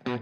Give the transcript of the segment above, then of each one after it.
I'm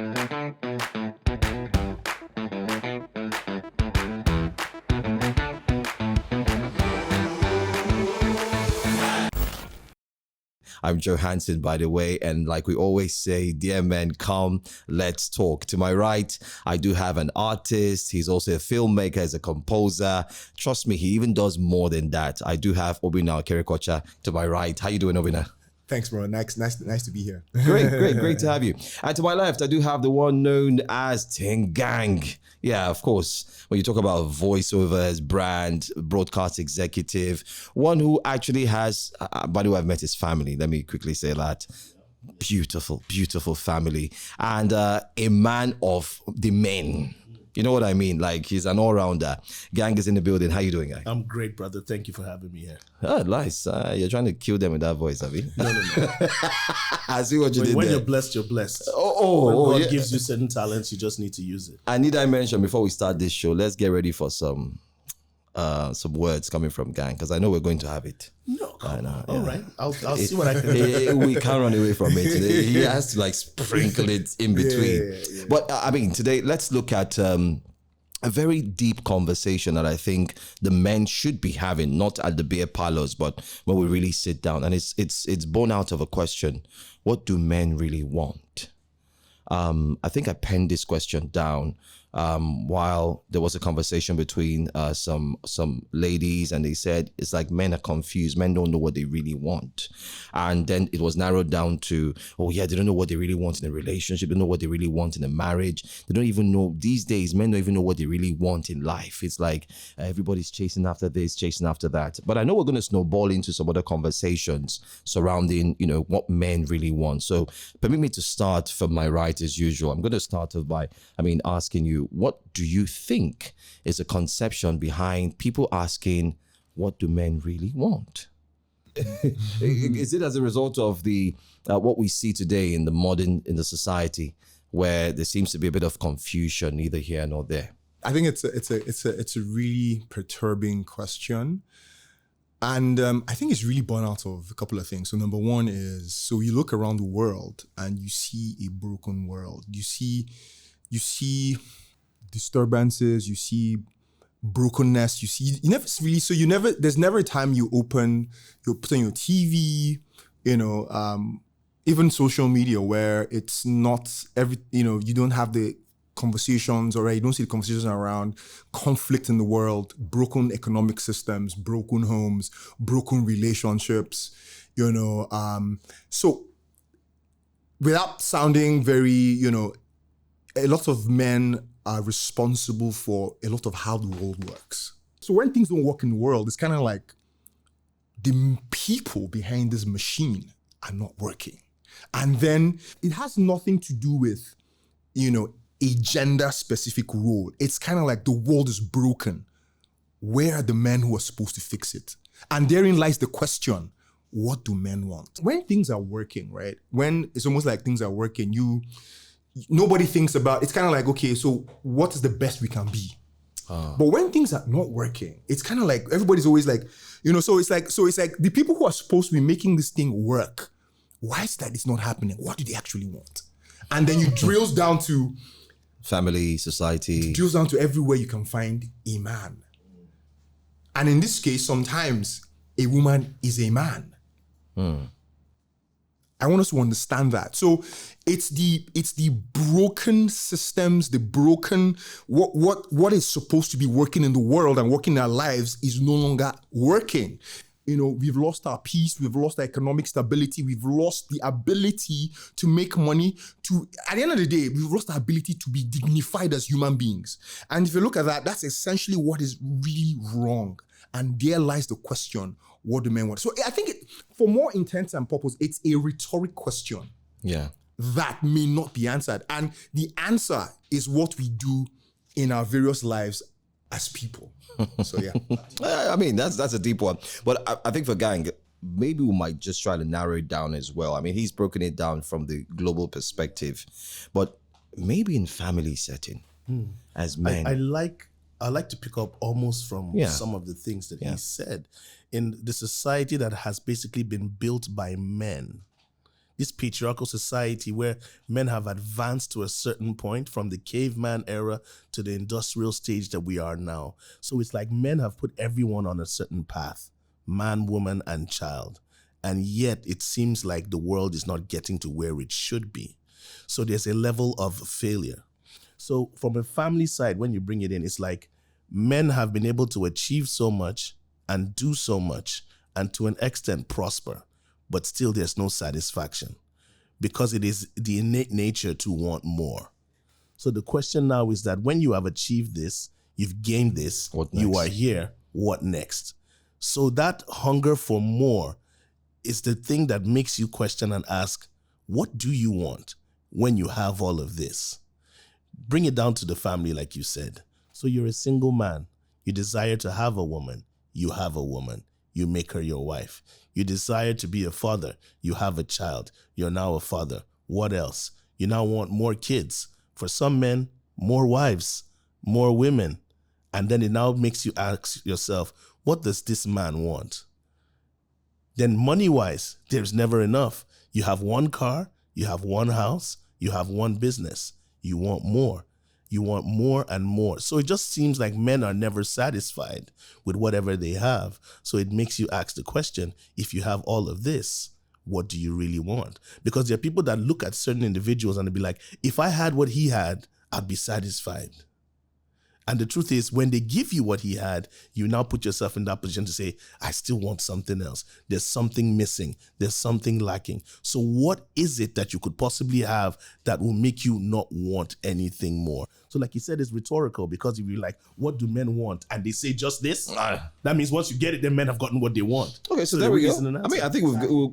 Joe Hanson, by the way, and like we always say, dear men, come, let's talk. To my right, I do have an artist. He's also a filmmaker, as a composer. Trust me, he even does more than that. I do have Obinna Okerekocha to my right. How you doing, Obinna? Thanks, bro. Nice to be here. Great to have you. And to my left, I do have the one known as Tyeng. Yeah, of course. When you talk about voiceover as brand, broadcast executive, one who actually has, by the way, I've met his family. Let me quickly say that. Beautiful family. And a man of the men. You know what I mean? Like, he's an all-rounder. Gang is in the building. How you doing, guy? I'm great, brother. Thank you for having me here. Oh, nice. You're trying to kill them with that voice, have you? No. I see what you did When there. you're blessed, you're blessed. When God yeah. gives you certain talents, you just need to use it. I need I mention before we start this show, let's get ready for some words coming from Gang, because I know we're going to have it. No, I know. all right. I'll see what I can do. We can't run away from it. He has to like sprinkle it in between. Yeah. But I mean, today let's look at a very deep conversation that I think the men should be having, not at the beer parlors, but when we really sit down. And it's born out of a question: what do men really want? I think I penned this question down while there was a conversation between some ladies, and they said it's like men are confused. Men don't know what they really want. And then it was narrowed down to, oh yeah, they don't know what they really want in a relationship. They don't know what they really want in a marriage. They don't even know, these days, men don't even know what they really want in life. It's like everybody's chasing after this, chasing after that. But I know we're going to snowball into some other conversations surrounding, you know, what men really want. So permit me to start from my right as usual. I'm going to start off by, asking you, what do you think is a conception behind people asking, what do men really want? Is it as a result of the what we see today in the society, where there seems to be a bit of confusion neither here nor there? I think it's a really perturbing question. And I think it's really born out of a couple of things. So number one is, so you look around the world and you see a broken world. You see disturbances, you see brokenness, there's never a time you put on your TV, even social media, where it's not you don't have the conversations, or you don't see the conversations around conflict in the world, broken economic systems, broken homes, broken relationships, so without sounding very, a lot of men are responsible for a lot of how the world works. So when things don't work in the world, it's kind of like the people behind this machine are not working. And then it has nothing to do with, a gender-specific role. It's kind of like the world is broken. Where are the men who are supposed to fix it? And therein lies the question, what do men want? When things are working, right? When it's almost like things are working, nobody thinks about, it's kind of like, okay, so what is the best we can be? But when things are not working, it's kind of like everybody's always like, so it's like the people who are supposed to be making this thing work, why is that it's not happening? What do they actually want? And then you drills down to family, society. Drills down to everywhere you can find a man. And in this case, sometimes a woman is a man. I want us to understand that. So it's the broken systems, the broken, what is supposed to be working in the world and working in our lives is no longer working. We've lost our peace, we've lost our economic stability, we've lost the ability to make money, at the end of the day, we've lost our ability to be dignified as human beings. And if you look at that, that's essentially what is really wrong. And there lies the question, what do men want? So I think for more intent and purpose, it's a rhetoric question. Yeah. That may not be answered. And the answer is what we do in our various lives as people. So yeah. That's a deep one. But I think for Gang, maybe we might just try to narrow it down as well. He's broken it down from the global perspective, but maybe in family setting as men. I like to pick up almost from some of the things that he said. In the society that has basically been built by men, this patriarchal society where men have advanced to a certain point from the caveman era to the industrial stage that we are now. So it's like men have put everyone on a certain path, man, woman, and child. And yet it seems like the world is not getting to where it should be. So there's a level of failure. So from a family side, when you bring it in, it's like men have been able to achieve so much and do so much and to an extent prosper, but still there's no satisfaction because it is the innate nature to want more. So the question now is that when you have achieved this, you've gained this, you are here, what next? So that hunger for more is the thing that makes you question and ask, what do you want when you have all of this? Bring it down to the family, like you said. So you're a single man. You desire to have a woman. You have a woman. You make her your wife. You desire to be a father. You have a child. You're now a father. What else? You now want more kids. For some men, more wives, more women. And then it now makes you ask yourself, what does this man want? Then money-wise, there's never enough. You have one car, you have one house, you have one business. You want more. You want more and more. So it just seems like men are never satisfied with whatever they have. So it makes you ask the question, if you have all of this, what do you really want? Because there are people that look at certain individuals and they'll be like, if I had what he had, I'd be satisfied. And the truth is, when they give you what he had, you now put yourself in that position to say, I still want something else. There's something missing. There's something lacking. So what is it that you could possibly have that will make you not want anything more? So like you said, it's rhetorical because if you're like, what do men want? And they say just this, that means once you get it, then men have gotten what they want. Okay, so there we go. I mean, I think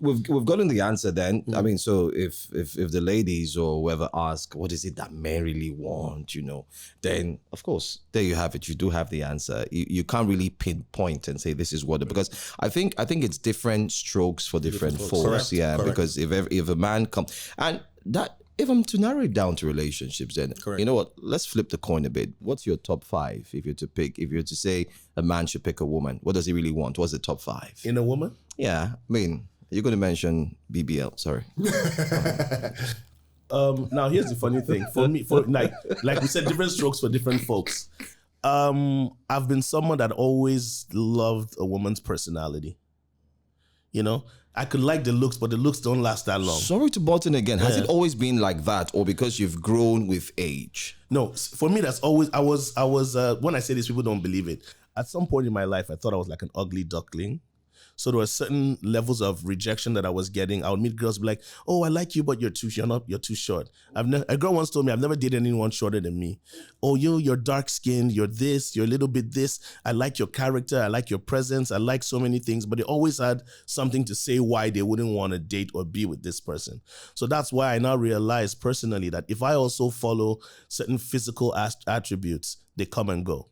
we've gotten the answer then. I mean, so if the ladies or whoever ask, what is it that men really want, then of course, there you have it. You do have the answer. You can't really pinpoint and say this is what, because I think it's different strokes for different folks. Correct. Yeah, Correct. because if a man comes, and that, if I'm to narrow it down to relationships, then Correct. you know what? Let's flip the coin a bit. What's your top 5 if you're to pick? If you're to say a man should pick a woman, what does he really want? What's the top 5? In a woman? Yeah, I mean, you're going to mention BBL. Sorry. Now here's the funny thing. For me, like we said, different strokes for different folks. I've been someone that always loved a woman's personality. I could like the looks, but the looks don't last that long. Sorry to butt in again. Has it always been like that, or because you've grown with age? No, for me, that's always, I was, when I say this, people don't believe it. At some point in my life, I thought I was like an ugly duckling. So there were certain levels of rejection that I was getting. I would meet girls be like, oh, I like you, but you're too short. A girl once told me, I've never dated anyone shorter than me. Oh, you're dark skinned, you're this, you're a little bit this. I like your character, I like your presence, I like so many things, but they always had something to say why they wouldn't want to date or be with this person. So that's why I now realize personally that if I also follow certain physical attributes, they come and go.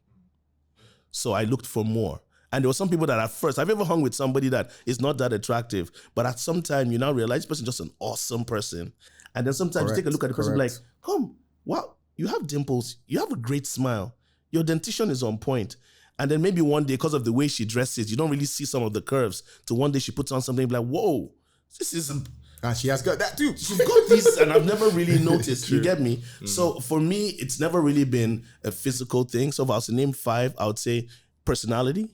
So I looked for more. And there were some people that at first, I've ever hung with somebody that is not that attractive, but at some time you now realize this person is just an awesome person. And then sometimes you take a look at the person and be like, come, wow, you have dimples, you have a great smile, your dentition is on point. And then maybe one day, because of the way she dresses, you don't really see some of the curves. To one day she puts on something like, whoa, this is... And she has got that too. She's got this, and I've never really noticed. You get me? So for me, it's never really been a physical thing. So if I was to name 5, I would say personality,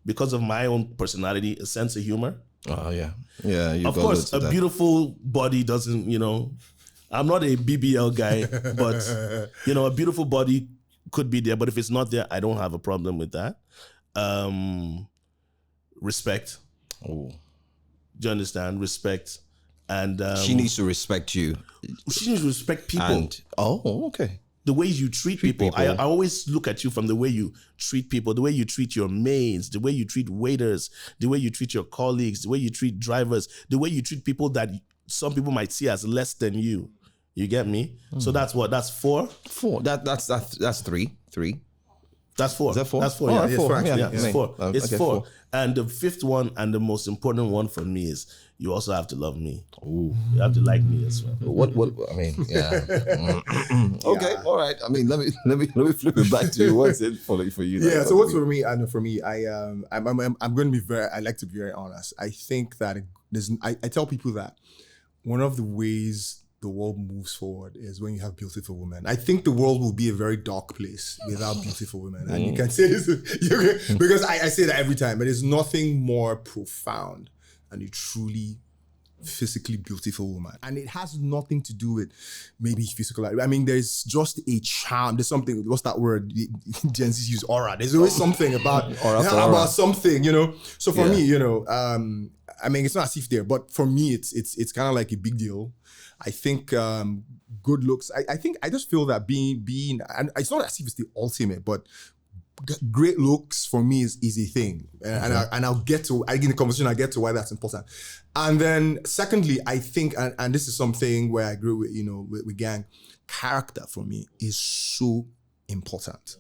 because of my own personality, a sense of humor. Oh, yeah. Yeah, you of course, a beautiful body doesn't, I'm not a BBL guy, but, a beautiful body could be there. But if it's not there, I don't have a problem with that. Respect. Oh. Do you understand? Respect. And she needs to respect you. She needs to respect people. And, okay. The way you treat people. I always look at you from the way you treat people, the way you treat your maids, the way you treat waiters, the way you treat your colleagues, the way you treat drivers, the way you treat people that some people might see as less than you. You get me? So that's 4? 4. That's 3. 3. That's 4. Is that 4? That's 4. Oh, Yeah, that's 4. It's 4. It's Okay, 4. And the 5th one and the most important one for me is you also have to love me. Ooh. You have to like me as well. What I mean, yeah. Okay, all right. I mean, let me flip it back to you. What's it for you? Yeah. So what's for me? I know for me, I'm going to be I like to be very honest. I think that I tell people that one of the ways the world moves forward is when you have beautiful women. I think the world will be a very dark place without beautiful women. And you can say this because I say that every time, but there's nothing more profound than a truly physically beautiful woman. And it has nothing to do with maybe physical. I mean, there's just a charm. There's something, what's that word? Gen Z's use aura. There's always something about, about something, you know? So for me, you know, I mean, it's not as if there, but for me, it's kind of like a big deal. I think good looks, I just feel that being, and it's not as if it's the ultimate, but great looks for me is a thing. And I'll get to, in the conversation, I'll get to why that's important. And then secondly, I think, and this is something where I agree with, you know, with gang, character for me is so important.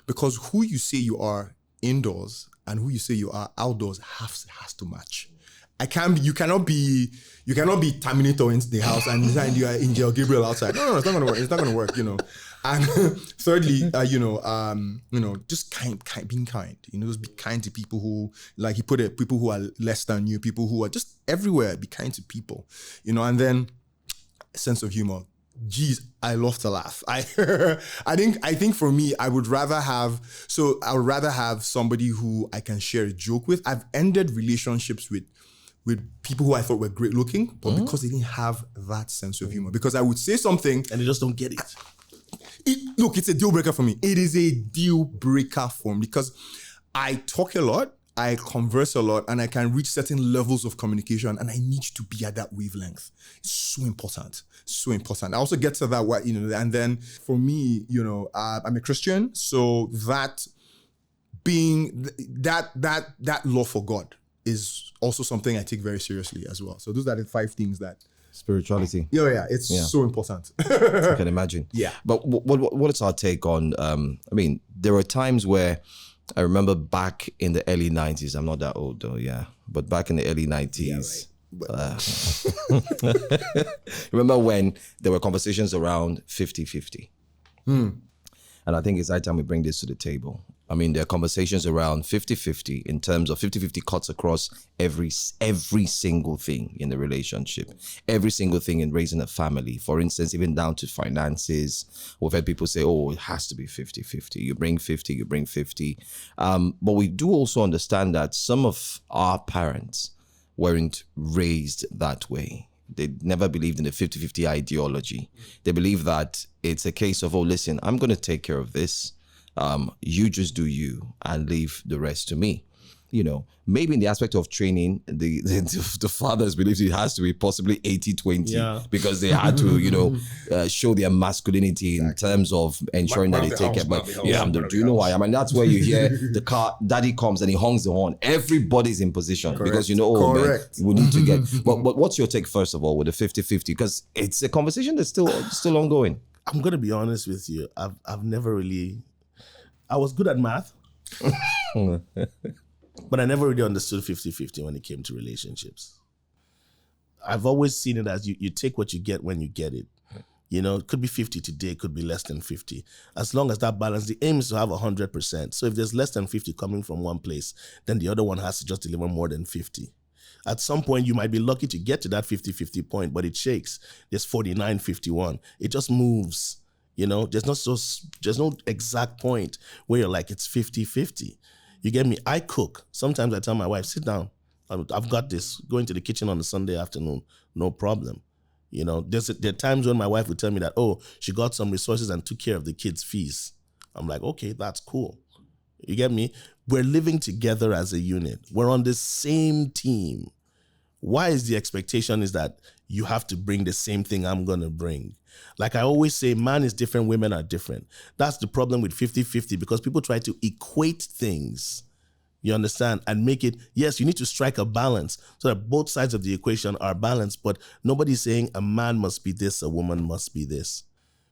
Because who you say you are indoors and who you say you are outdoors has to match. You cannot be Terminator in the house and you are Angel Gabriel outside. No, it's not gonna work. It's not gonna work, you know. And thirdly, just being kind. You know, just be kind to people who, like he put it, people who are less than you, people who are just everywhere. Be kind to people, you know. And then sense of humor. Geez, I love to laugh. I think for me, I would rather have somebody who I can share a joke with. I've ended relationships with people who I thought were great looking, but because they didn't have that sense of humor. Because I would say something and they just don't get it. Look, it's a deal breaker for me. It is a deal breaker for me because I talk a lot, I converse a lot, and I can reach certain levels of communication, and I need to be at that wavelength. It's so important. So important. I also get to that, you know, and then for me, you know, I'm a Christian, so that being that love for God is also something I take very seriously as well. So those are the 5 things that spirituality. It's so important. I can imagine. Yeah. But what is our take on? I mean, there were times where I remember back in the early 90s. I'm not that old though, yeah. But back in the early 90s. Remember when there were conversations around 50-50? And I think it's high time we bring this to the table. I mean, there are conversations around 50-50 in terms of 50-50 cuts across every single thing in the relationship, every single thing in raising a family. For instance, even down to finances. We've heard people say, oh, it has to be 50-50. You bring 50, you bring 50. But we do also understand that some of our parents weren't raised that way. They never believed in the 50-50 ideology. They believe that it's a case of, oh, listen, I'm going to take care of this. You just do you and leave the rest to me. You know, maybe in the aspect of training, the fathers believe it has to be possibly 80-20 because they had to, you know, show their masculinity in terms of ensuring that they take care. But yeah, do you know why? I mean, that's where you hear the car, daddy comes and he honks the horn. Everybody's in position because you know, oh man, we need to get. But what's your take first of all with the 50-50? Because it's a conversation that's still ongoing. I'm gonna be honest with you. I've never really. I was good at math. But I never really understood 50-50 when it came to relationships. I've always seen it as you take what you get when you get it. You know, it could be 50 today, it could be less than 50. As long as that balance, the aim is to have 100%. So if there's less than 50 coming from one place, then the other one has to just deliver more than 50. At some point, you might be lucky to get to that 50-50 point, but it shakes. There's 49-51. It just moves. You know, there's no exact point where you're like, it's 50-50. You get me? I cook. Sometimes I tell my wife, sit down. I've got this. Go into the kitchen on a Sunday afternoon. No problem. You know, there are times when my wife would tell me that, oh, she got some resources and took care of the kids' fees. I'm like, okay, that's cool. You get me? We're living together as a unit. We're on the same team. Why is the expectation is that you have to bring the same thing I'm going to bring? Like I always say, man is different, women are different. That's the problem with 50-50 because people try to equate things, you understand, and make it, yes, you need to strike a balance so that both sides of the equation are balanced, but nobody's saying a man must be this, a woman must be this.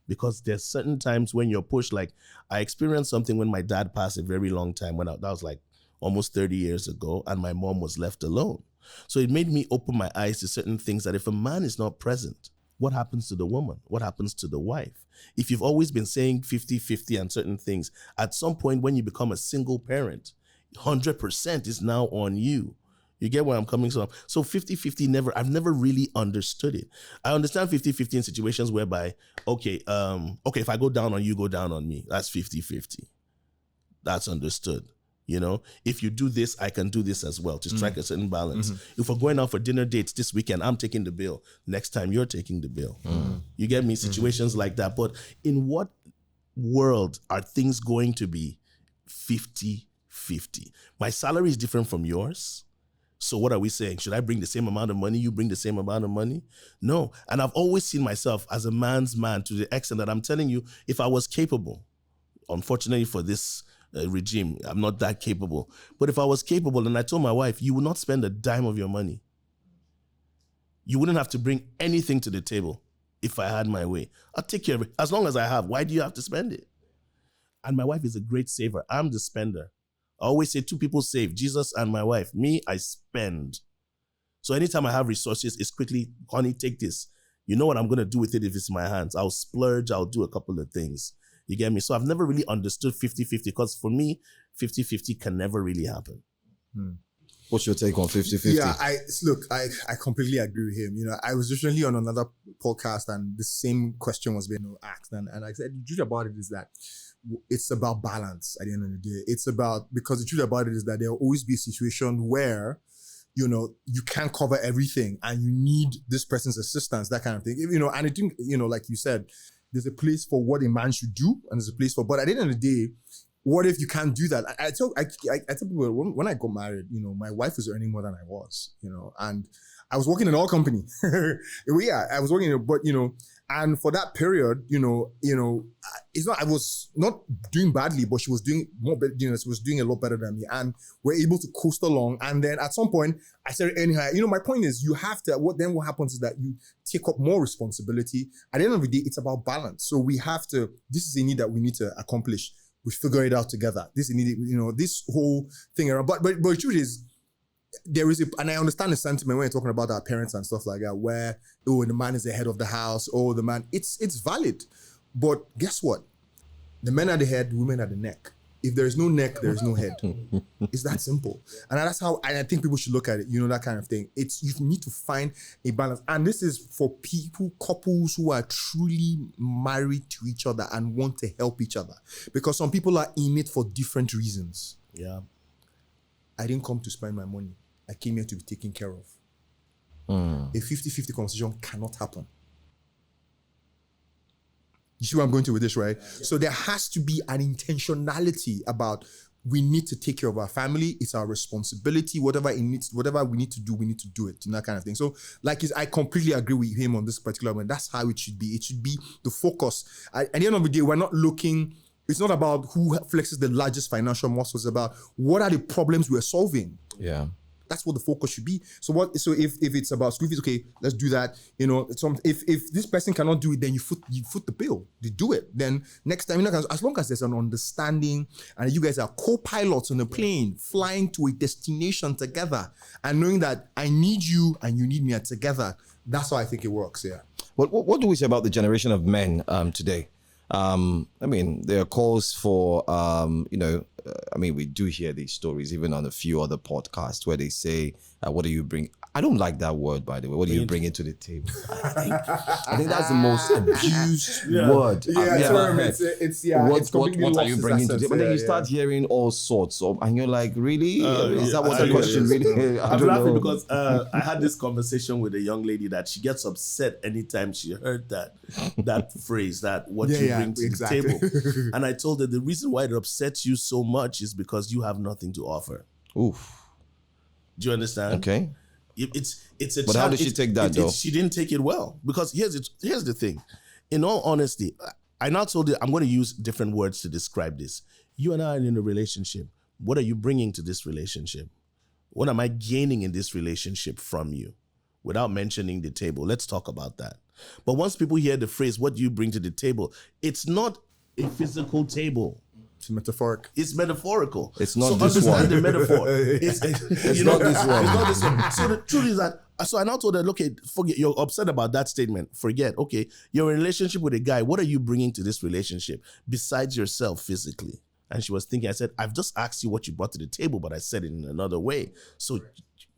Because there's certain times when you're pushed, like I experienced something when my dad passed a very long time, that was like almost 30 years ago, and my mom was left alone. So it made me open my eyes to certain things that if a man is not present, what happens to the woman? What happens to the wife? If you've always been saying 50-50 and certain things, at some point when you become a single parent, 100% is now on you. You get where I'm coming from? So 50-50 I've never really understood it. I understand 50-50 in situations whereby, okay, if I go down on you, go down on me. That's 50-50. That's understood. You know, if you do this, I can do this as well to strike a certain balance. If we're going out for dinner dates this weekend, I'm taking the bill. Next time, you're taking the bill. You get me? Situations like that. But in what world are things going to be 50-50? My salary is different from yours. So what are we saying? Should I bring the same amount of money? You bring the same amount of money? No. And I've always seen myself as a man's man to the extent that I'm telling you, if I was capable, unfortunately for this regime, I'm not that capable. But if I was capable, and I told my wife, you would not spend a dime of your money. You wouldn't have to bring anything to the table if I had my way. I'll take care of it. As long as I have, why do you have to spend it? And my wife is a great saver. I'm the spender. I always say 2 people save, Jesus and my wife. Me, I spend. So anytime I have resources, it's quickly, honey, take this. You know what I'm going to do with it if it's in my hands. I'll splurge. I'll do a couple of things. You get me? So I've never really understood 50-50 because for me, 50-50 can never really happen. What's your take on 50-50? Yeah, I completely agree with him. You know, I was recently on another podcast and the same question was being asked. And I said, the truth about it is that it's about balance at the end of the day. It's about, because the truth about it is that there will always be a situation where, you know, you can't cover everything and you need this person's assistance, that kind of thing. You know, and I think, you know, like you said, there's a place for what a man should do and there's a place for, but at the end of the day, what if you can't do that? I tell people when I got married, you know, my wife was earning more than I was, you know, and I was working in our company. Yeah, I was working, but you know, and for that period, you know, it's not, I was not doing badly, but she was doing more, you know, she was doing a lot better than me, and we're able to coast along. And then at some point, I started earning higher. You know, my point is, you have to. What happens is that you take up more responsibility. At the end of the day, it's about balance. So we have to. This is a need that we need to accomplish. We figure it out together. This is needed, you know, this whole thing around. But the truth is, there is and I understand the sentiment when you're talking about our parents and stuff like that, where, oh, the man is the head of the house, oh, the man, it's valid. But guess what? The men are the head, women are the neck. If there is no neck, there is no head. It's that simple. And that's how I think people should look at it, you know, that kind of thing. It's, you need to find a balance. And this is for people, couples who are truly married to each other and want to help each other. Because some people are in it for different reasons. Yeah. I didn't come to spend my money. I came here to be taken care of. A 50-50 conversation cannot happen. You see where I'm going to with this, right? Yeah. So there has to be an intentionality about, we need to take care of our family. It's our responsibility. Whatever we need to do it, you know, that kind of thing. So like, I completely agree with him on this particular one. That's how it should be. It should be the focus. At the end of the day, we're not looking, it's not about who flexes the largest financial muscles. It's about what are the problems we're solving. Yeah. That's what the focus should be. So if it's about school fees, okay, let's do that. You know, if this person cannot do it, then you foot the bill. You do it. Then next time, you know, as long as there's an understanding and you guys are co-pilots on a plane flying to a destination together and knowing that I need you and you need me together, that's how I think it works. Yeah. What do we say about the generation of men today? I mean, there are calls for, you know, I mean, we do hear these stories, even on a few other podcasts, where they say, what do you bring? I don't like that word, by the way. What do you bring into the table? I think that's the most abused word I've ever heard. What are you bringing to the table? And then you start hearing all sorts of, and you're like, really? Is that what the question really? I'm laughing because I had this conversation with a young lady that she gets upset anytime she heard that phrase, that what you bring to the table. And I told her the reason why it upsets you so much is because you have nothing to offer. Oof. Do you understand? Okay. It's a. But how did she take that though? She didn't take it well, because here's the thing. In all honesty, I now told her I'm going to use different words to describe this. You and I are in a relationship. What are you bringing to this relationship? What am I gaining in this relationship from you? Without mentioning the table, let's talk about that. But once people hear the phrase, "What do you bring to the table?" It's not a physical table. It's metaphoric. It's metaphorical. It's not so this one. Understand the metaphor. It's not this one. It's not this one. So the truth is that, so I now told her, okay, forget, you're upset about that statement. Forget, okay, you're in a relationship with a guy. What are you bringing to this relationship besides yourself physically? And she was thinking, I said, I've just asked you what you brought to the table, but I said it in another way. So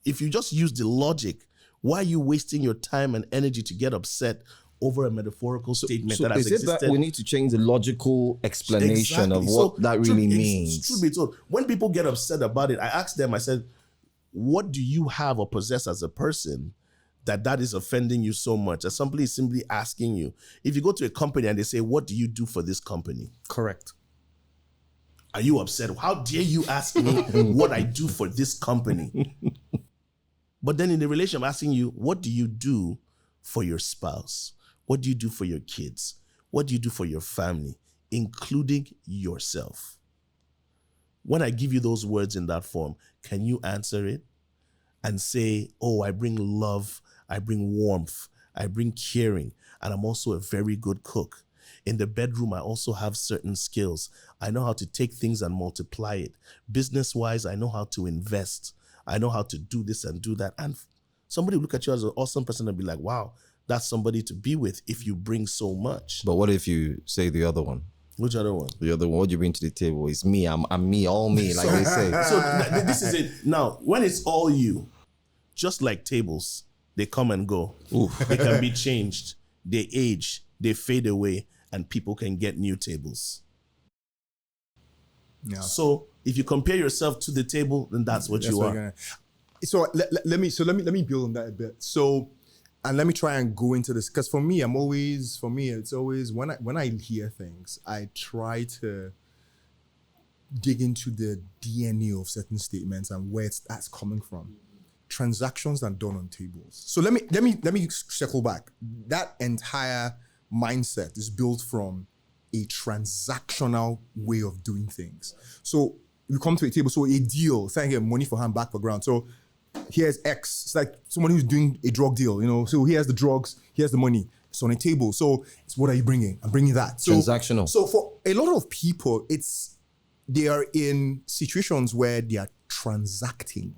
if you just use the logic, why are you wasting your time and energy to get upset over a metaphorical statement that has is it existed? that we need to change the logical explanation of what that really means? Truth be told, when people get upset about it, I asked them, I said, what do you have or possess as a person that is offending you so much? That somebody is simply asking you. If you go to a company and they say, what do you do for this company? Correct. Are you upset? How dare you ask me what I do for this company? But then in the relationship, I'm asking you, what do you do for your spouse? What do you do for your kids? What do you do for your family, including yourself? When I give you those words in that form, can you answer it and say, oh, I bring love, I bring warmth, I bring caring, and I'm also a very good cook. In the bedroom, I also have certain skills. I know how to take things and multiply it. Business-wise, I know how to invest. I know how to do this and do that. And somebody will look at you as an awesome person and be like, wow, that's somebody to be with if you bring so much. But what if you say the other one? Which other one? The other one, what you bring to the table is me. I'm me, all me, like they say. So this is it. Now, when it's all you, just like tables, they come and go. Oof. They can be changed. They age. They fade away. And people can get new tables. Yeah. So if you compare yourself to the table, then that's what you are. So let me build on that a bit. So, and let me try and go into this, because for me, it's always when I hear things, I try to dig into the DNA of certain statements and where that's coming from. Transactions are done on tables. So let me circle back. That entire mindset is built from a transactional way of doing things. So you come to a table, so a deal, saying here money for hand, back for ground. So here's X. It's like someone who's doing a drug deal, you know. So here's the drugs, here's the money. It's on a table. So it's what are you bringing? I'm bringing that. So, transactional. So for a lot of people, they are in situations where they are transacting.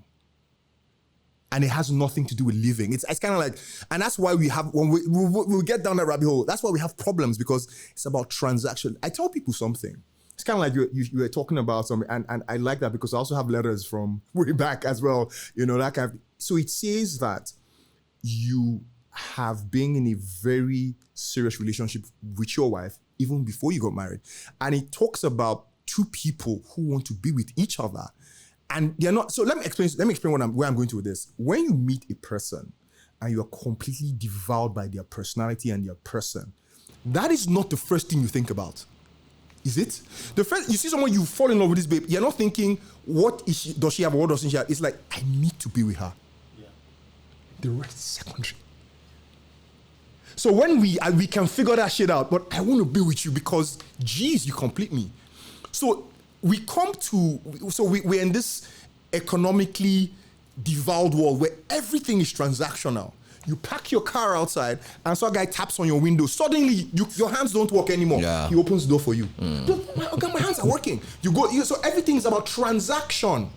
And it has nothing to do with living. It's kind of like, and that's why we have, when we'll get down that rabbit hole, that's why we have problems, because it's about transaction. I tell people something. It's kind of like you were talking about something, and I like that because I also have letters from way back as well, you know, that kind of, so it says that you have been in a very serious relationship with your wife even before you got married. And it talks about two people who want to be with each other. And they're not, so let me explain where I'm going to with this. When you meet a person and you are completely devoured by their personality and their person, that is not the first thing you think about. Is it? The first, you see someone, you fall in love with this babe, you're not thinking, what is she, does she have, what doesn't she have? It's like, I need to be with her. Yeah. The rest is secondary. So when we can figure that shit out, but I want to be with you because, geez, you complete me. So we come to, so we're in this economically devolved world where everything is transactional. You park your car outside and so a guy taps on your window. Suddenly, your hands don't work anymore. Yeah. He opens the door for you. My hands are working. So everything's about transaction.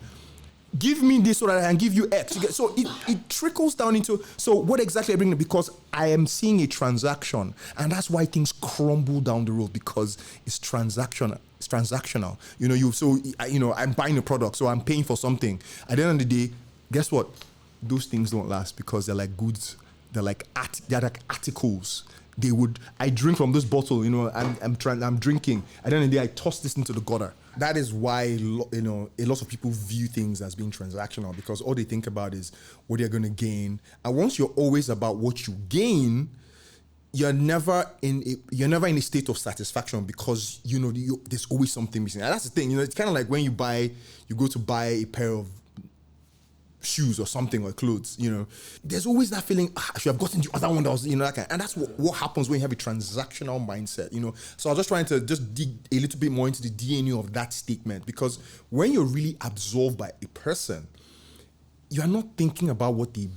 Give me this so that I can give you X. So it trickles down into, so what exactly I bring? Because I am seeing a transaction. And that's why things crumble down the road, because it's transactional. It's transactional. I'm buying a product, so I'm paying for something. At the end of the day, guess what? Those things don't last because they're like goods. They're like articles. I drink from this bottle, I'm drinking. At the end of the day, I toss this into the gutter. That is why, a lot of people view things as being transactional, because all they think about is what they're going to gain. And once you're always about what you gain, you're never in a state of satisfaction, because there's always something missing. And that's the thing, it's kind of like when you go to buy a pair of shoes or something, or clothes, there's always that feeling, I should have gotten the other one that was, that kind. And that's what happens when you have a transactional mindset, So I was just trying to just dig a little bit more into the DNA of that statement, because when you're really absorbed by a person, you are not thinking about what they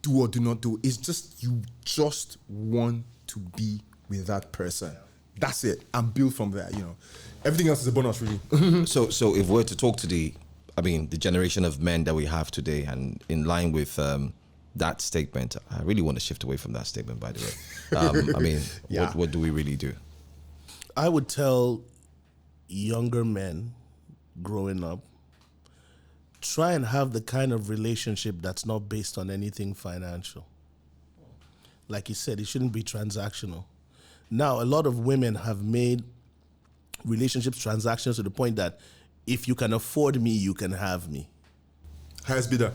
do or do not do. It's just, you just want to be with that person. That's it. And build from there, Everything else is a bonus, really. So if we're to talk to the generation of men that we have today, and in line with that statement, I really want to shift away from that statement, by the way. Yeah. What do we really do? I would tell younger men growing up try and have the kind of relationship that's not based on anything financial. Like you said, it shouldn't be transactional. Now, a lot of women have made relationships transactions to the point that if you can afford me, you can have me. Highest bidder.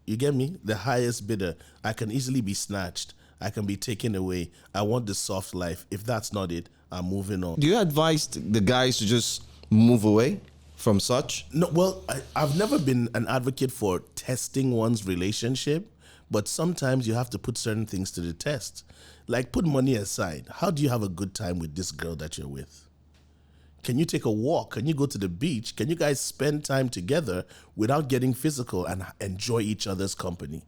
You get me? The highest bidder. I can easily be snatched. I can be taken away. I want the soft life. If that's not it, I'm moving on. Do you advise the guys to just move away from such? No, well, I've never been an advocate for testing one's relationship, but sometimes you have to put certain things to the test. Like, put money aside. How do you have a good time with this girl that you're with? Can you take a walk? Can you go to the beach? Can you guys spend time together without getting physical and enjoy each other's company?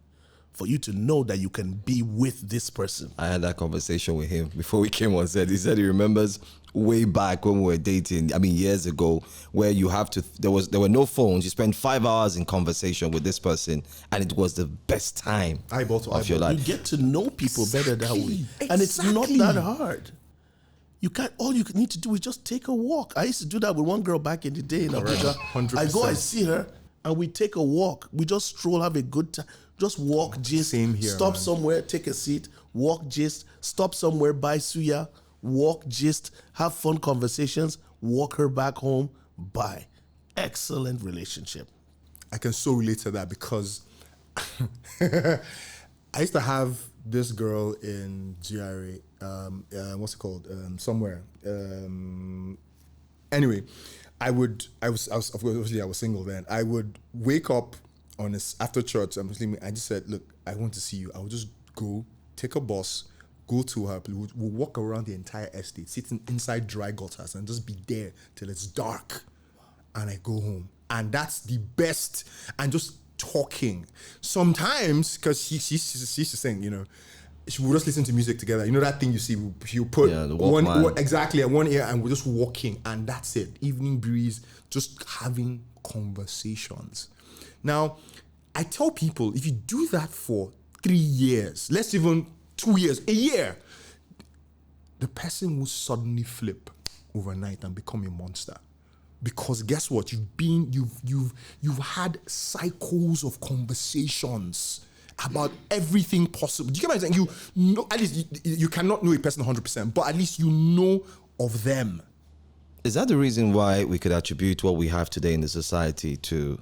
For you to know that you can be with this person. I had that conversation with him before we came on set. He said he remembers way back when we were dating, I mean years ago, where you have to, there were no phones. You spend 5 hours in conversation with this person and it was the best time of your life. You get to know people better that way. And it's not that hard. You can't, all you need to do is just take a walk. I used to do that with one girl back in the day in Abuja. 100%. I go, I see her, and we take a walk. We just stroll, have a good time. Just walk, gist. Same here, stop man. somewhere, take a seat, walk, gist. Stop somewhere, buy suya, walk, gist. Have fun conversations, walk her back home, bye. Excellent relationship. I can so relate to that because I used to have this girl in GRA, what's it called? Somewhere. Anyway, I was obviously I was single then. I would wake up on this after church. I'm sleeping. I just said, look, I want to see you. I would just go take a bus, go to her. We'll walk around the entire estate, sitting inside dry gutters, and just be there till it's dark. And I go home, and that's the best. And just talking. Sometimes, because she used to sing, you know, she would just listen to music together. You know that thing you see, you put the one exactly at one ear, and we're just walking, and that's it. Evening breeze, just having conversations. Now, I tell people, if you do that for 3 years, let's even 2 years, a year, the person will suddenly flip overnight and become a monster. Because guess what? You've had cycles of conversations about everything possible. Do you get what I'm saying? You know, at least you cannot know a person 100%, but at least you know of them. Is that the reason why we could attribute what we have today in the society to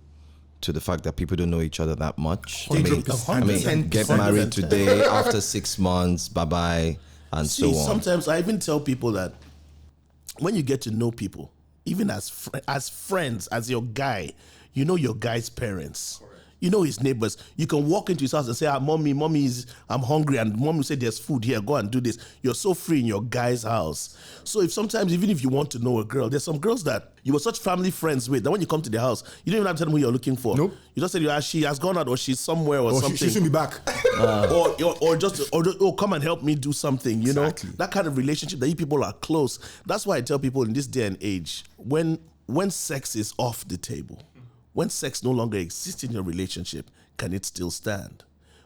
the fact that people don't know each other that much? 100%. I mean, get married today, after 6 months, bye-bye, and so on. Sometimes I even tell people that when you get to know people, even as friends, as your guy, you know your guy's parents. Correct. You know his neighbors. You can walk into his house and say, mommy, I'm hungry, and mommy will say there's food here, go and do this. You're so free in your guy's house. So even if you want to know a girl, there's some girls that you were such family friends with that when you come to the house, you don't even have to tell them who you're looking for. Nope. You just say she has gone out, or she's somewhere, or something. She should be back. or come and help me do something, you Exactly. know? That kind of relationship that you people are close. That's why I tell people in this day and age, when sex is off the table, when sex no longer exists in your relationship, can it still stand?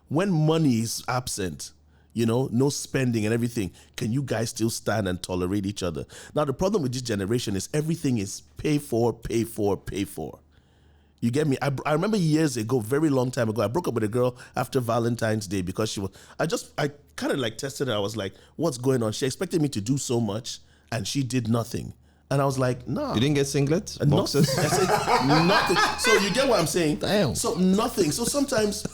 When money is absent, you know, no spending and everything, can you guys still stand and tolerate each other? Now, the problem with this generation is everything is pay for, pay for, pay for. You get me? I remember years ago, very long time ago, I broke up with a girl after Valentine's Day because I kind of like tested her. I was like, what's going on? She expected me to do so much and she did nothing. And I was like, nah. You didn't get singlets? Boxes? I said, nothing. So you get what I'm saying? Damn. So nothing. So sometimes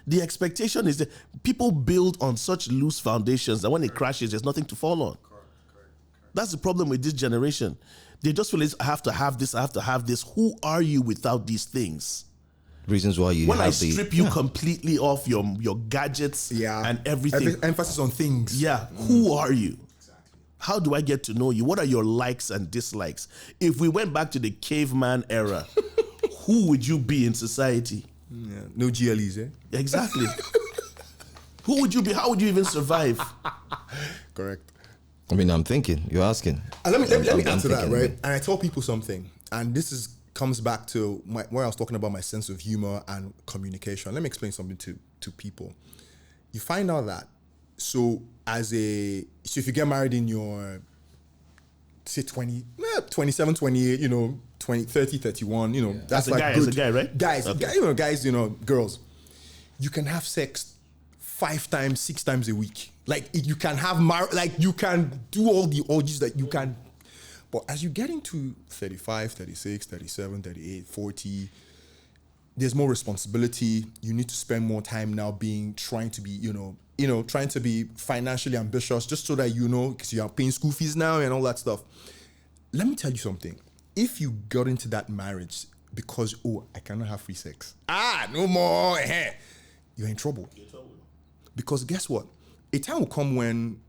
the expectation is that people build on such loose foundations that when it crashes, there's nothing to fall on. Correct. That's the problem with this generation. They just feel I have to have this, I have to have this. Who are you without these things? Reasons why you when have I strip you completely off your gadgets and everything. Emphasis on things. Yeah. Who are you? How do I get to know you? What are your likes and dislikes? If we went back to the caveman era, who would you be in society? Yeah. No GLEs, eh? Exactly. Who would you be? How would you even survive? Correct. I mean, I'm thinking. You're asking. Let me answer that, right? And I tell people something, and this comes back to where I was talking about my sense of humor and communication. Let me explain something to people. You find out that if you get married in your, say 27, 28, 29, 20, 30, 31, you know, that's As a like guy, good. as a guy, right? Guys, Okay. guys, you know, girls, you can have sex 5 times, 6 times a week. Like you can have like you can do all the orgies that you can. But as you get into 35, 36, 37, 38, 40, there's more responsibility. You need to spend more time now trying to be, trying to be financially ambitious just so that, because you are paying school fees now and all that stuff. Let me tell you something. If you got into that marriage because, I cannot have free sex. No more. You're in trouble. Because guess what? A time will come when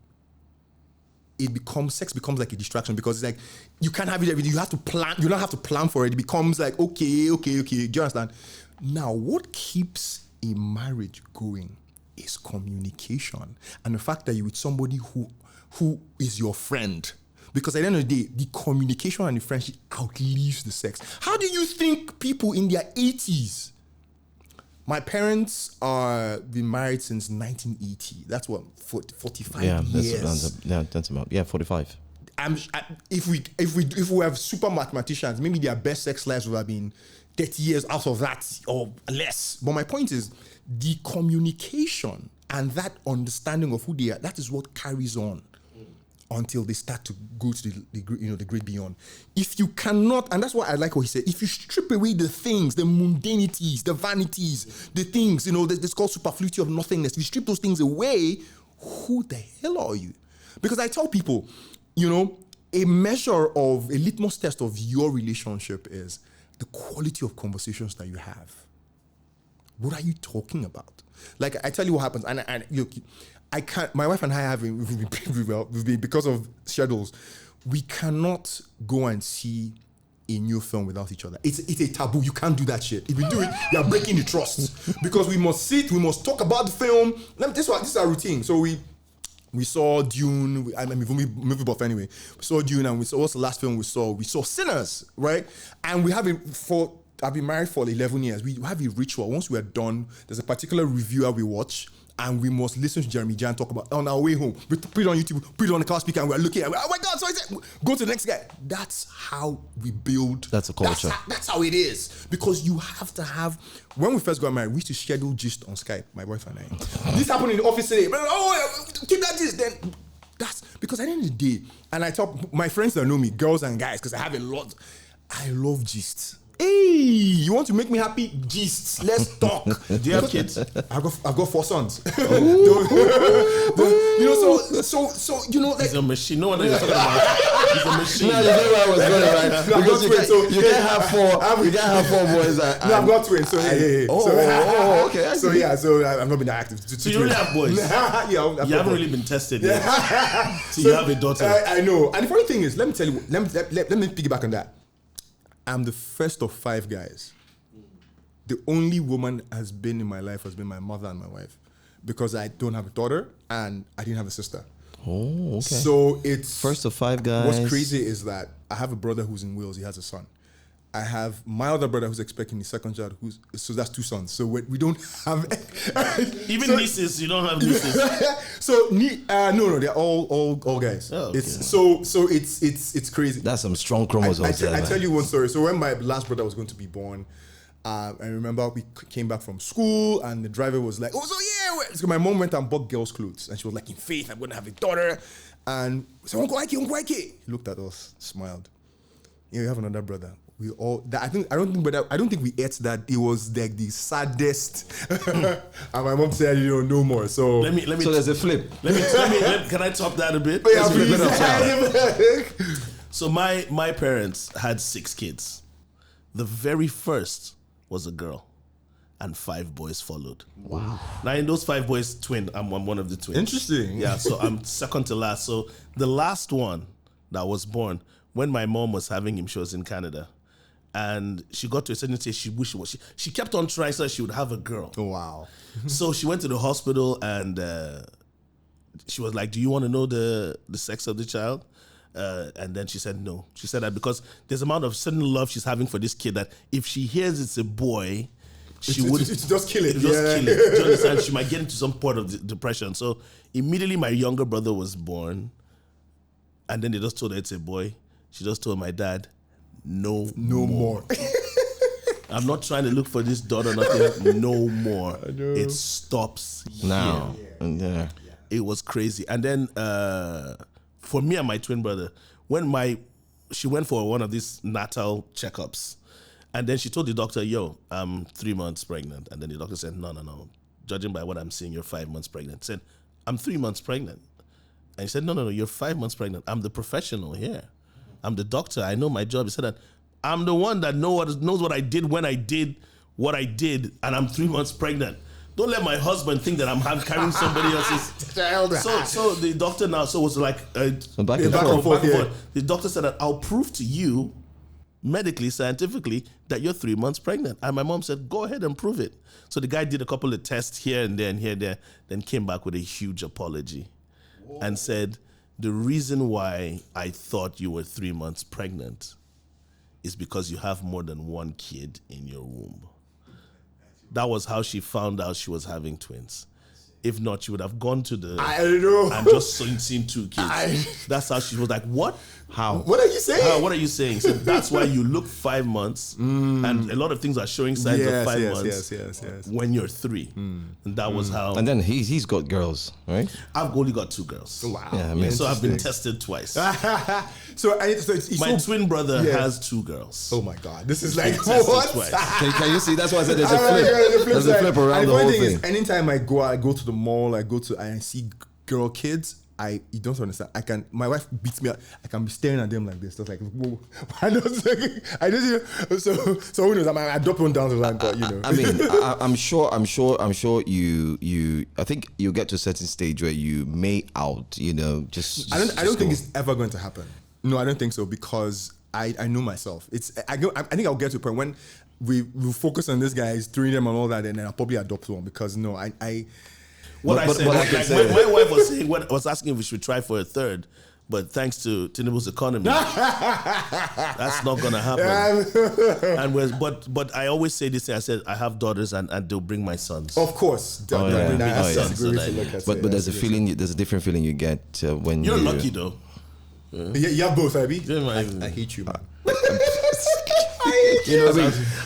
sex becomes like a distraction, because it's like you can't have it every day. You have to plan. You don't have to plan for it. It becomes like, okay. Do you understand? Now, what keeps a marriage going is communication and the fact that you're with somebody who is your friend. Because at the end of the day, the communication and the friendship outlives the sex. How do you think people in their 80s? My parents are been married since 1980. That's what, 45 years. That's about 45. If we have super mathematicians, maybe their best sex lives would have been 30 years out of that or less. But my point is, the communication and that understanding of who they are, that is what carries on until they start to go to the great beyond. If you cannot, and that's why I like what he said, if you strip away the things, the mundanities, the vanities, the things, that's called superfluity of nothingness, if you strip those things away, who the hell are you? Because I tell people, a measure of, a litmus test of your relationship is the quality of conversations that you have. What are you talking about? Like, I tell you what happens, and look, I can't. My wife and I we've been because of schedules. We cannot go and see a new film without each other. It's a taboo. You can't do that shit. If you do it, you are breaking the trust. Because we must sit. We must talk about the film. This is our routine. So we saw Dune. I mean, movie buff anyway. We saw Dune, and we saw, what's the last film we saw? We saw Sinners, right? And we have I've been married for 11 years. We have a ritual. Once we are done, there's a particular reviewer we watch, and we must listen to Jeremy Jan talk about on our way home. We put it on YouTube, put it on the car speaker, and we're looking at it. Oh my God, so I said, go to the next guy. That's how we build. That's a culture. That's how it is. Because you have to have, when we first got married, we used to schedule gist on Skype, my wife and I. This happened in the office today. Keep that gist. Then that's because at the end of the day, and I talk, my friends that know me, girls and guys, because I have a lot, I love gist. Hey, you want to make me happy? Gist. Let's talk. Do you have kids? I've got 4 sons. So like, He's a machine. No one knows what you're talking about. He's a machine. No, that's where I was going, right? No, Because you can't have 4 boys. No, I've got twins. So okay. So I've not been that active. So you really have boys? Yeah, you haven't really been tested yet. So you have a daughter. I know. And the funny thing is, let me tell you. Let me piggyback on that. I'm the first of 5 guys. The only woman has been in my life has been my mother and my wife, because I don't have a daughter and I didn't have a sister. Oh, okay. So it's first of 5 guys. What's crazy is that I have a brother who's in Wales. He has a son. I have my other brother who's expecting his second child. So that's 2 sons. So we don't have even nieces. You don't have nieces. So no, they're all guys. Oh, okay. It's crazy. That's some strong chromosomes. I tell you one story. So when my last brother was going to be born, I remember we came back from school and the driver was like, so my mom went and bought girls' clothes and she was like, in faith, I'm going to have a daughter. And so Uncle Ike. He looked at us, smiled. You have another brother. We all. I don't think we ate that. It was like the saddest. And my mom said, no more. So let me. So there's a flip. Can I top that a bit? Yeah, please. So my parents had 6 kids. The very first was a girl, and 5 boys followed. Wow. Now in those 5 boys, I'm one of the twins. Interesting. Yeah. So I'm second to last. So the last one that was born, when my mom was having him, she was in Canada. And she got to a certain stage, she wished she kept on trying so she would have a girl. Oh, wow. So she went to the hospital and she was like, do you want to know the sex of the child? And then she said no. She said that because there's amount of certain love she's having for this kid that if she hears it's a boy, she would just kill it. Kill it. Do you understand? She might get into some part of depression. So immediately my younger brother was born, and then they just told her it's a boy. She just told my dad, No No more. I'm not trying to look for this daughter, nothing. No more. It stops Now. here. Yeah. It was crazy. And then for me and my twin brother, when she went for one of these natal checkups, and then she told the doctor, yo, I'm 3 months pregnant. And then the doctor said, no. Judging by what I'm seeing, you're 5 months pregnant. Said, I'm 3 months pregnant. And he said, no, you're 5 months pregnant. I'm the professional here. I'm the doctor. I know my job. He said that I'm the one that knows what I did when I did what I did, and I'm 3 months pregnant. Don't let my husband think that I'm carrying somebody else's. So the doctor now, so it was like Back and forth. The doctor said that I'll prove to you, medically, scientifically, that you're 3 months pregnant. And my mom said, go ahead and prove it. So the guy did a couple of tests here and there, then came back with a huge apology and said, the reason why I thought you were 3 months pregnant is because you have more than one kid in your womb. That was how she found out she was having twins. If not, she would have gone to the and just seen 2 kids. That's how she was like, what? How? What are you saying? What are you saying? So that's why you look 5 months, and a lot of things are showing signs of 5 months when you're 3. And that was how. And then he's got girls, right? I've only got 2 girls. Wow. Yeah, So I've been tested twice. So it's My twin brother has 2 girls. Oh my God, this is like Tested what? twice. Can you see? That's why I said there's a flip. There's a flip around the whole thing. Is, anytime I go to the mall, and I see girl kids. You don't understand. My wife beats me up. I can be staring at them like this. Just like, whoa. So who knows? I drop one down the line, but you know. I mean, I'm sure you. I think you'll get to a certain stage where you may out. You know, just. I don't think it's ever going to happen. No, I don't think so, because I know myself. I think I'll get to a point when we focus on this guy, throwing them and all that, and then I'll probably adopt one, because no, What I said, my wife was saying, was asking if we should try for a third, but thanks to Tinubu's economy, that's not gonna happen. But I always say this thing. I said I have daughters, and they'll bring my sons. Of course, But there's a feeling. There's a different feeling you get when you're lucky though. Yeah, you have both, Abby. I hate you, man. I hate you.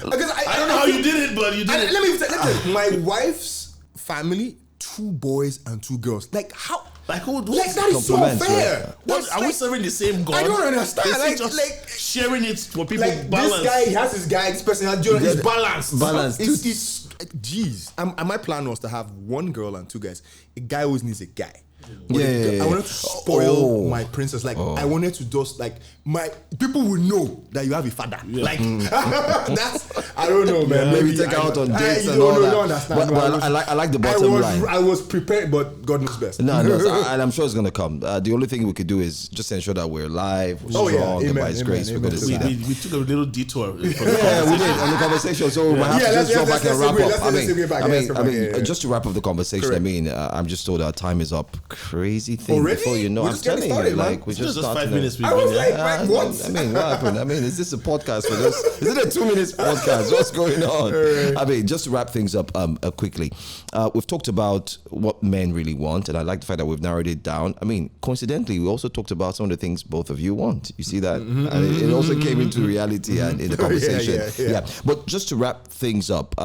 Because I don't know how you did it, but you did it. Let me tell you, my wife's family, 2 boys and 2 girls. Like how? Like that is so fair. What, are we serving the same God? I don't understand. Like sharing it for people. Like balance. This guy has his guy. This person has his balance. Balance. It's jeez. And my plan was to have 1 girl and 2 guys. A guy always needs a guy. Yeah. I wanted to spoil my princess. Like I wanted to just my people will know that you have a father. Yeah. Like that's I don't know, man. Maybe take out on dates and all that. Don't understand. But I like the bottom line. I was prepared, but God knows best. No, and I'm sure it's gonna come. The only thing we could do is just ensure that we're alive, we're strong, and by His grace we're gonna see that. We took a little detour. We did on the conversation, so we might have to just drop back and wrap up. I mean, just to wrap up the conversation. Correct. I mean, I'm just told our time is up. Crazy thing. Already? Before you know, We're I'm just getting telling you, started, like we're just 5 minutes. I was like, what? I mean, what happened? I mean, is this a podcast for this? Is it a 2 minutes podcast? What's going on? I mean, just to wrap things up quickly, we've talked about what men really want, and I like the fact that we've narrowed it down. I mean, coincidentally, we also talked about some of the things both of you want. You see that? And it also came into reality and in the conversation. Yeah. But just to wrap things up,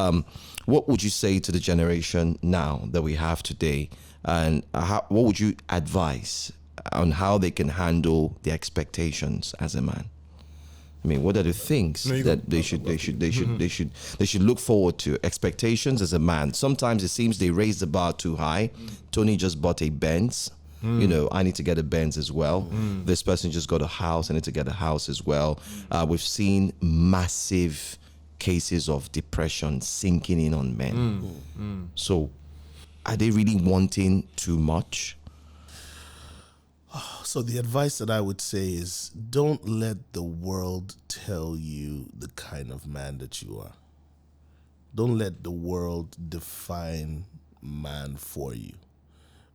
what would you say to the generation now that we have today, and what would you advise on how they can handle the expectations as a man? I mean, what are the things that they should look forward to? Expectations as a man. Sometimes it seems they raise the bar too high. Tony just bought a Benz. You know, I need to get a Benz as well. This person just got a house. I need to get a house as well. We've seen massive cases of depression sinking in on men. So, are they really wanting too much? So the advice that I would say is, don't let the world tell you the kind of man that you are. Don't let the world define man for you.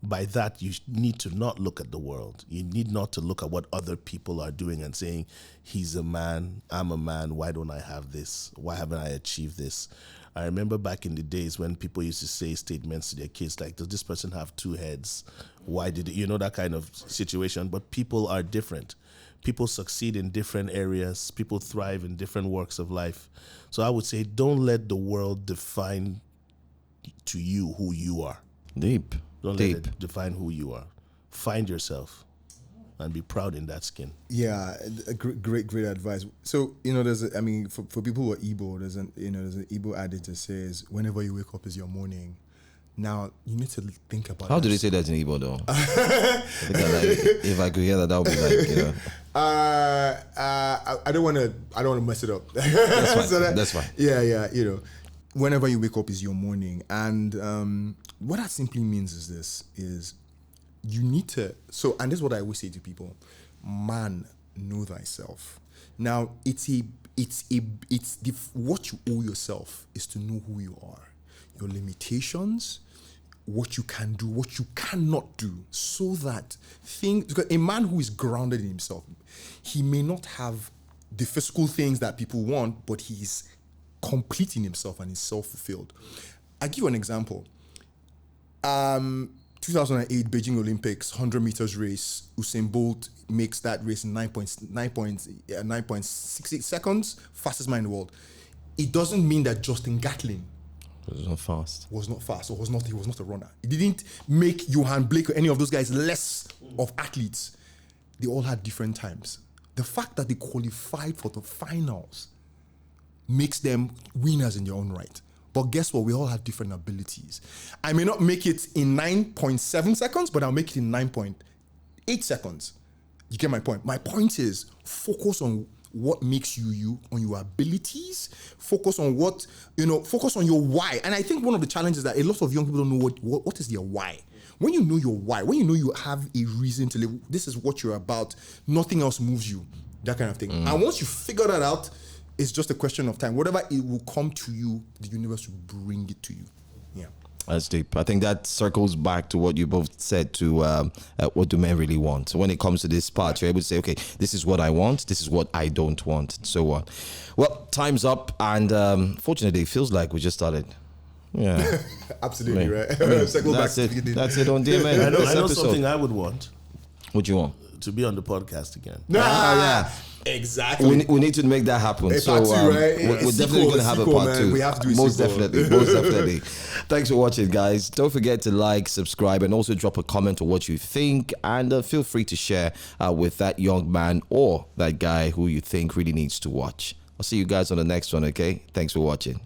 By that, you need to not look at the world. You need not to look at what other people are doing and saying, he's a man, I'm a man, why don't I have this? Why haven't I achieved this? I remember back in the days when people used to say statements to their kids like, does this person have 2 heads? Why did it? You know, that kind of situation. But people are different. People succeed in different areas. People thrive in different works of life. So I would say, don't let the world define to you who you are. Deep. Don't Deep. let it define who you are. Find yourself and be proud in that skin. Yeah, great advice. So, for people who are Igbo, there's an Igbo adage that says, whenever you wake up is your morning. Now, you need to think about How do they say that in Igbo though? If I could hear that, that would be like, I don't want to mess it up. That's fine. That's fine. Yeah, whenever you wake up is your morning. And what that simply means is you need to, and this is what I always say to people, man, know thyself. Now, what you owe yourself is to know who you are, your limitations, what you can do, what you cannot do, so that because a man who is grounded in himself, he may not have the physical things that people want, but he's complete in himself and is self-fulfilled. I'll give you an example. 2008 Beijing Olympics, 100 meters race, Usain Bolt makes that race in 9.68 seconds, fastest man in the world. It doesn't mean that Justin Gatlin was not fast. He was not a runner. It didn't make Johan Blake or any of those guys less of athletes. They all had different times. The fact that they qualified for the finals makes them winners in their own right. But guess what? We all have different abilities. I may not make it in 9.7 seconds, but I'll make it in 9.8 seconds. You get my point? My point is focus on what makes you, on your abilities, focus on focus on your why. And I think one of the challenges that a lot of young people don't know what is their why. When you know your why, when you know you have a reason to live, this is what you're about, nothing else moves you, that kind of thing. And once you figure that out, it's just a question of time. Whatever it will come to you, the universe will bring it to you. Yeah. That's deep. I think that circles back to what you both said to what do men really want. So when it comes to this part, you're able to say, okay, this is what I want, this is what I don't want, and so on. Well, time's up, and fortunately, it feels like we just started. Yeah. Absolutely, right. That's it on DMN. I know something I would want. What do you want? To be on the podcast again. Yeah. Exactly. We need to make that happen. A part two, right? We're definitely going to have a part two. We have to do a Most sequel. definitely. Thanks for watching, guys. Don't forget to like, subscribe, and also drop a comment on what you think. And feel free to share with that young man or that guy who you think really needs to watch. I'll see you guys on the next one, okay? Thanks for watching.